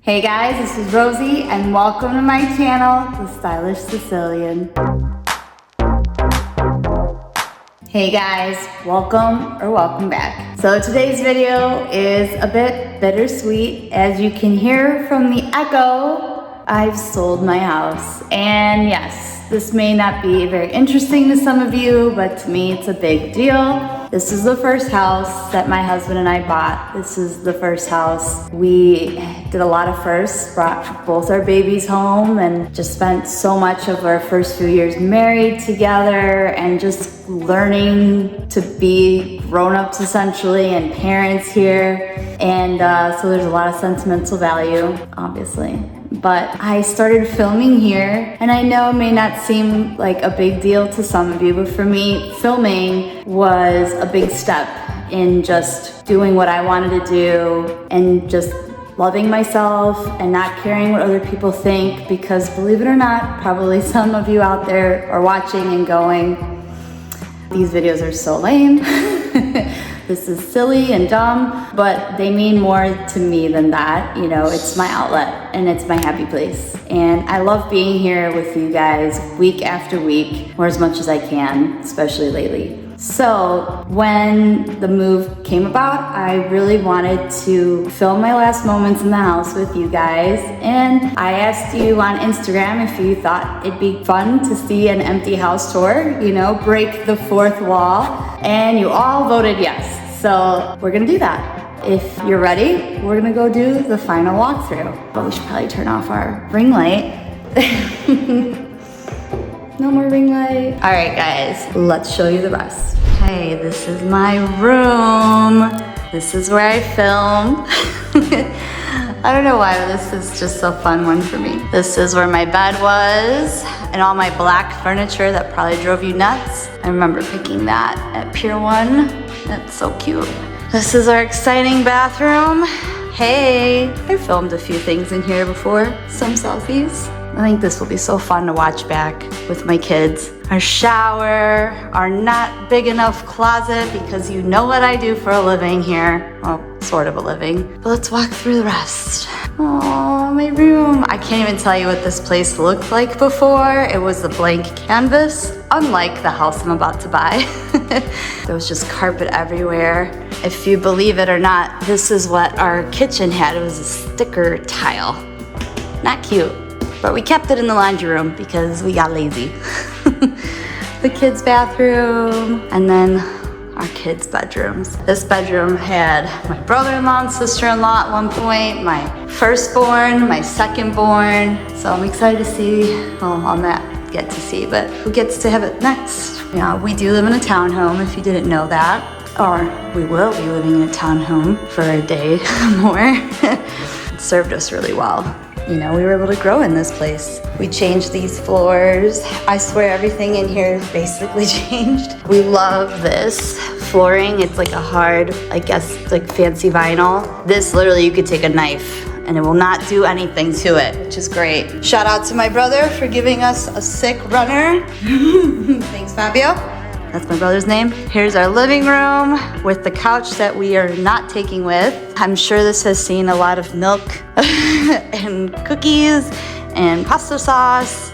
Hey guys, this is Rosie and welcome to my channel, The Stylish Sicilian. Hey guys, welcome back. So today's video is a bit bittersweet. As you can hear from the echo, I've sold my house. And yes, this may not be very interesting to some of you, but to me it's a big deal. This is the first house that my husband and I bought. This is the first house. We did a lot of firsts, brought both our babies home and just spent so much of our first few years married together and just learning to be grown-ups essentially and parents here. And so there's a lot of sentimental value, obviously. But I started filming here, and I know it may not seem like a big deal to some of you, but for me, filming was a big step in just doing what I wanted to do and just loving myself and not caring what other people think, because believe it or not, probably some of you out there are watching and going, these videos are so lame. This is silly and dumb, but they mean more to me than that. You know, it's my outlet and it's my happy place. And I love being here with you guys week after week, or as much as I can, especially lately. So when the move came about, I really wanted to film my last moments in the house with you guys. And I asked you on Instagram if you thought it'd be fun to see an empty house tour, you know, break the fourth wall. And you all voted yes. So we're gonna do that. If you're ready, we're gonna go do the final walkthrough. But we should probably turn off our ring light. No more ring light. All right, guys, let's show you the rest. Hey, this is my room. This is where I film. I don't know why, but this is just a fun one for me. This is where my bed was and all my black furniture that probably drove you nuts. I remember picking that at Pier 1. That's so cute. This is our exciting bathroom. Hey, I filmed a few things in here before, some selfies. I think this will be so fun to watch back with my kids. Our shower, our not big enough closet, because you know what I do for a living here. Well, sort of a living. But let's walk through the rest. Oh, my room. I can't even tell you what this place looked like before. It was a blank canvas, unlike the house I'm about to buy. There was just carpet everywhere. If you believe it or not, this is what our kitchen had. It was a sticker tile. Not cute. But we kept it in the laundry room because we got lazy. The kids' bathroom, and then our kids' bedrooms. This bedroom had my brother-in-law and sister-in-law at one point, my firstborn, my secondborn. So I'm excited to see, well, I'll not get to see, but who gets to have it next? You know, we do live in a townhome, if you didn't know that. Or we will be living in a townhome for a day more. It served us really well. You know, we were able to grow in this place. We changed these floors. I swear everything in here is basically changed. We love this flooring. It's like a hard, I guess, like fancy vinyl. This literally, you could take a knife and it will not do anything to it, which is great. Shout out to my brother for giving us a sick runner. Thanks, Fabio. That's my brother's name. Here's our living room with the couch that we are not taking with. I'm sure this has seen a lot of milk and cookies and pasta sauce.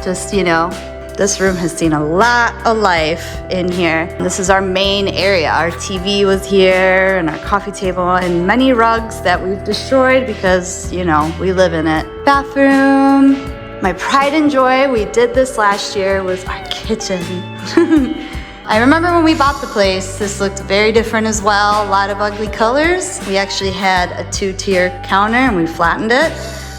Just, you know, this room has seen a lot of life in here. This is our main area. Our TV was here and our coffee table and many rugs that we've destroyed because, you know, we live in it. Bathroom. My pride and joy, we did this last year, was our kitchen. I remember when we bought the place, this looked very different as well. A lot of ugly colors. We actually had a 2-tier counter and we flattened it.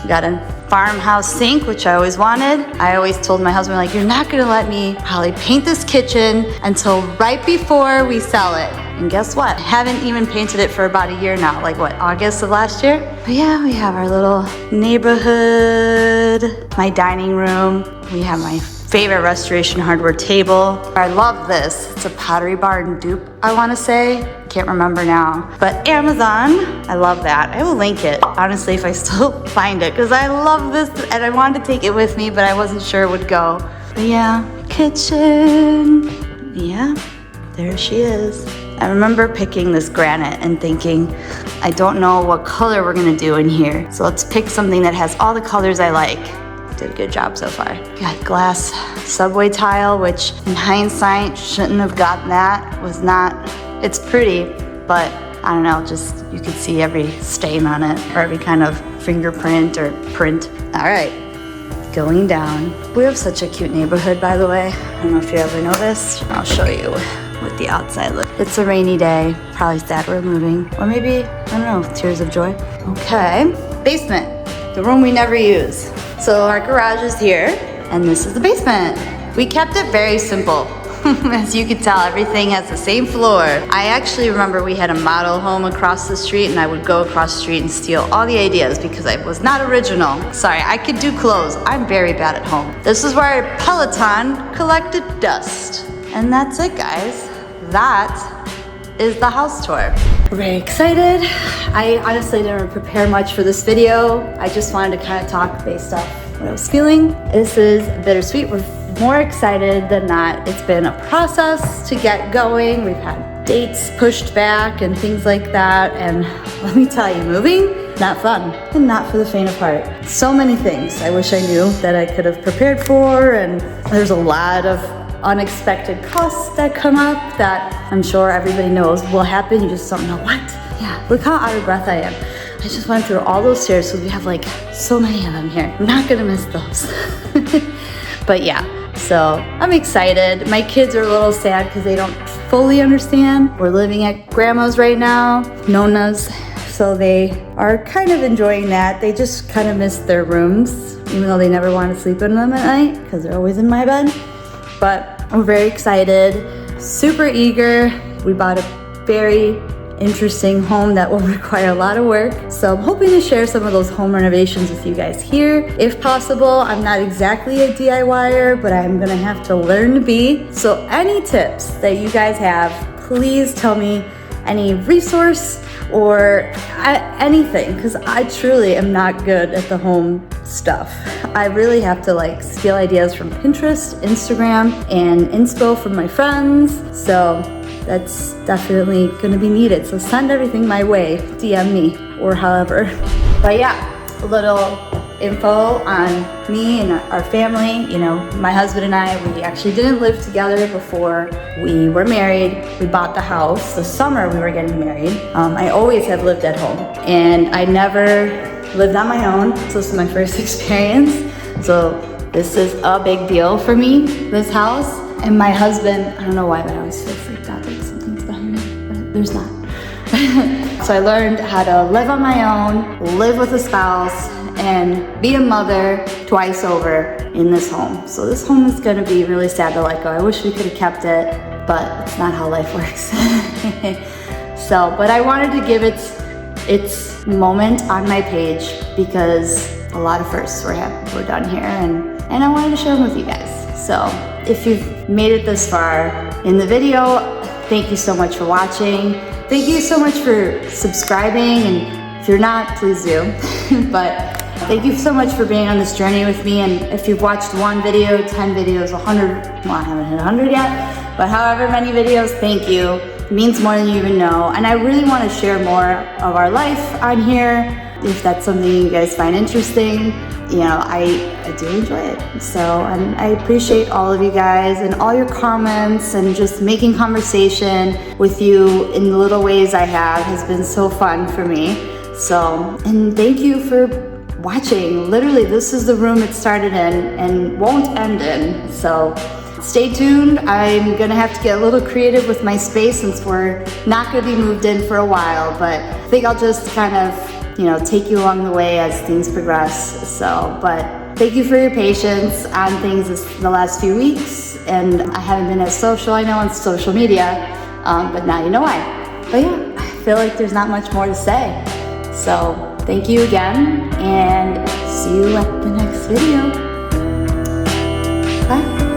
We got a farmhouse sink, which I always wanted. I always told my husband, like, you're not gonna let me probably paint this kitchen until right before we sell it. And guess what? Haven't even painted it for about a year now. Like what, August of last year? But yeah, we have our little neighborhood, my dining room. We have my favorite restoration hardware table. I love this. It's a Pottery Barn dupe, I wanna say. Can't remember now. But Amazon, I love that. I will link it, honestly, if I still find it, because I love this and I wanted to take it with me, but I wasn't sure it would go. But yeah, kitchen. Yeah, there she is. I remember picking this granite and thinking, I don't know what color we're gonna do in here. So let's pick something that has all the colors I like. Did a good job so far. Got glass subway tile, which in hindsight, shouldn't have gotten that. Was not, it's pretty, but I don't know, just you could see every stain on it or every kind of fingerprint or print. All right, going down. We have such a cute neighborhood, by the way. I don't know if you ever noticed. I'll show you what the outside looks. It's a rainy day, probably sad we're moving. Or maybe, I don't know, tears of joy. Okay, basement, the room we never use. So our garage is here, and this is the basement. We kept it very simple. As you can tell, everything has the same floor. I actually remember we had a model home across the street, and I would go across the street and steal all the ideas because I was not original. Sorry, I could do clothes. I'm very bad at home. This is where Peloton collected dust. And that's it, guys. That is the house tour. We're very excited. I honestly didn't prepare much for this video. I just wanted to kind of talk based off what I was feeling. This is bittersweet. We're more excited than not. It's been a process to get going. We've had dates pushed back and things like that. And let me tell you, moving, not fun and not for the faint of heart. So many things I wish I knew that I could have prepared for. And there's a lot of unexpected costs that come up that I'm sure everybody knows will happen. You just don't know what. Yeah, look how out of breath I am. I just went through all those stairs because we have like so many of them here. I'm not gonna miss those. But yeah, so I'm excited. My kids are a little sad because they don't fully understand. We're living at grandma's right now, Nona's. So they are kind of enjoying that. They just kind of miss their rooms, even though they never want to sleep in them at night because they're always in my bed. But we're very excited, super eager. We bought a very interesting home that will require a lot of work. So I'm hoping to share some of those home renovations with you guys here. If possible, I'm not exactly a DIYer, but I'm gonna have to learn to be. So any tips that you guys have, please tell me. Any resource or anything, because I truly am not good at the home stuff. I really have to like steal ideas from Pinterest, Instagram, and inspo from my friends. So that's definitely gonna be needed. So send everything my way, DM me or however. But yeah, a little info on me and our family. You know, my husband and I, we actually didn't live together before we were married. We bought the house the summer we were getting married. I always have lived at home and I never lived on my own. So this is my first experience. So this is a big deal for me, this house. And my husband, I don't know why, but I always feel freaked out that something's behind me, but there's not. So I learned how to live on my own, live with a spouse, and be a mother twice over in this home. So this home is gonna be really sad to let go. I wish we could have kept it, but it's not how life works. So, but I wanted to give its moment on my page because a lot of firsts were done here, and I wanted to share them with you guys. So if you've made it this far in the video, thank you so much for watching. Thank you so much for subscribing, and if you're not, please do. But thank you so much for being on this journey with me. And if you've watched one video, 10 videos, 100, well, I haven't hit 100 yet, but however many videos, thank you. It means more than you even know. And I really want to share more of our life on here. If that's something you guys find interesting, you know, I do enjoy it. So, and I appreciate all of you guys and all your comments and just making conversation with you in the little ways I have has been so fun for me. So, and thank you for watching. Literally, this is the room it started in and won't end in. So stay tuned. I'm gonna have to get a little creative with my space since we're not gonna be moved in for a while, but I think I'll just kind of, you know, take you along the way as things progress. So, but thank you for your patience on things the last few weeks. And I haven't been as social, I know, on social media, but now you know why. But yeah, I feel like there's not much more to say. So thank you again, and see you at the next video. Bye.